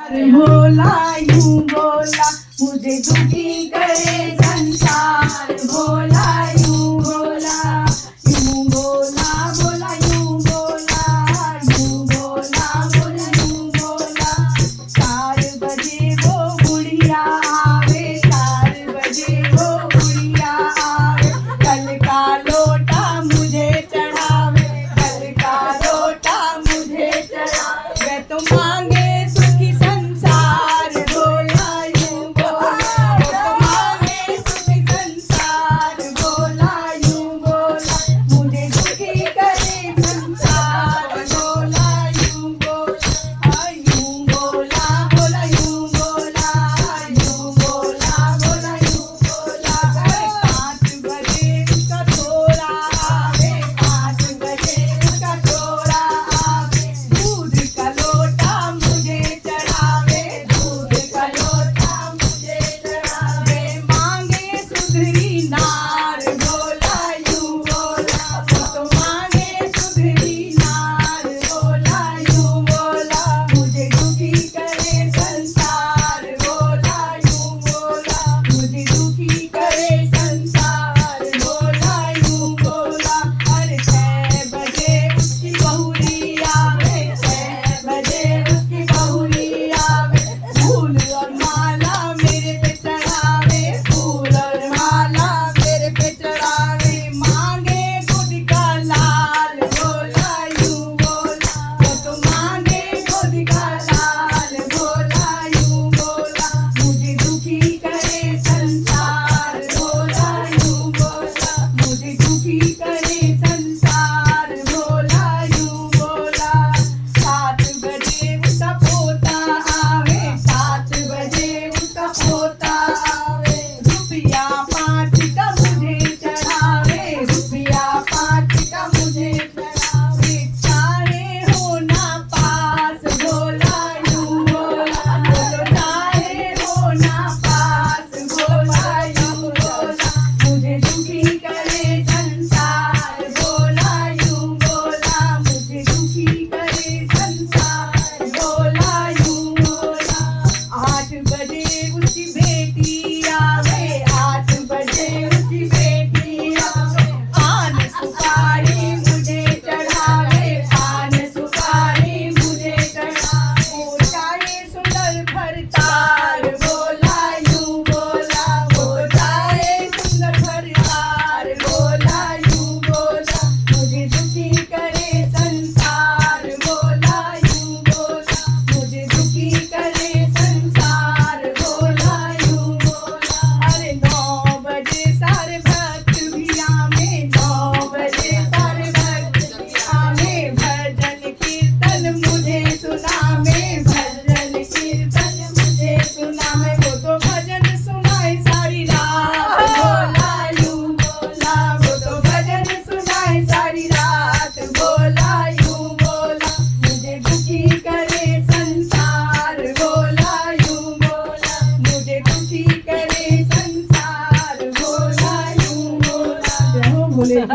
भोला यूं बोला मुझे दुखी करे संसार। भोला यूं बोला बोला यूं बोला यूं बोला बोला यूं बोला। 4 बजे वो बुढ़िया आवे 4 बजे वो बुढ़िया आवे। कल का लोटा मुझे चढ़ावे कल का लोटा मुझे चढ़ावे। मैं तो मांगे सुखी संसार। भोला यूं बोला मैं तो मांगे सुखी संसार। भोला यूं बोला मुझे दुखी करे संसार। भोला यूं बोला यूं बोला बोला यूं बोला यूं बोला बोला यूं बोला। 5 बजे उसका छोरा आवे 5 बजे उसका छोरा आवे। दूध का लोटा मुझे चढ़ावे दूध का लोटा मुझे चढ़ावे। मांगे सुधरी नार। भोला यूं बोला वो तो मांगे सुधरी नार। भोला यूं बोला मुझे दुखी करे संसार। भोला यूं बोला मुझे दुखी करे संसार। भोला यूं बोला। अरे 6 बजे उसकी बहुरी आवे 6 बजे उसकी बहुरी आवे। फूल और माला मेरे पे चढ़ावे फूल और माला मेरे पे चढ़ावे। मांगे खुद का लाल। भोला यूं बोला वो तो मांगे खुद का लाल। भोला यूं बोला मुझे दुखी करे संसार। भोला यूं बोला मुझे दुखी करे संसार। भोला यूं बोला। 7 बजे उसका पोता आवे 7 बजे उसका पोता आवे। रुपया 5 का मुझे चढ़ावे रुपया 5 का मुझे चढ़ावे। चाहे हो ना पास। भोला यूं बोला बोलो चाहे हो ना पास। भोला यूं बोला मुझे दुखी करे संसार। भोला यूं बोला मुझे दुखी करे संसार। भोला यूं बोला। 8 बजे उसकी बेटी आवे 8 बजे उसकी बेटी आवे। पान सुपारी मुझे चढ़ावे पान सुपारी मुझे चढ़ावे। चाहे सुंदर भरतार। भोला यूं बोला वो चाहे सुंदर भरतार। भोला यूं बोला मुझे दुखी करे संसार। भोला यूं बोला मुझे दुखी करे संसार। भोला यूं बोला। अरे 9 बजे सारे भक्त भी आवे 9 बजे सारे भक्त भी आवे। भजन कीर्तन मुझे सुनावे भजन कीर्तन मुझे सुनावे। वो तो भजन सुनाए सारी रात। भोला यूं बोला वो तो भजन सुनाए सारी रात। भोला यूं बोला मुझे दुखी करे संसार। भोला यूं बोला मुझे दुखी करे संसार। भोला यूं बोला। जय हो भोले जी।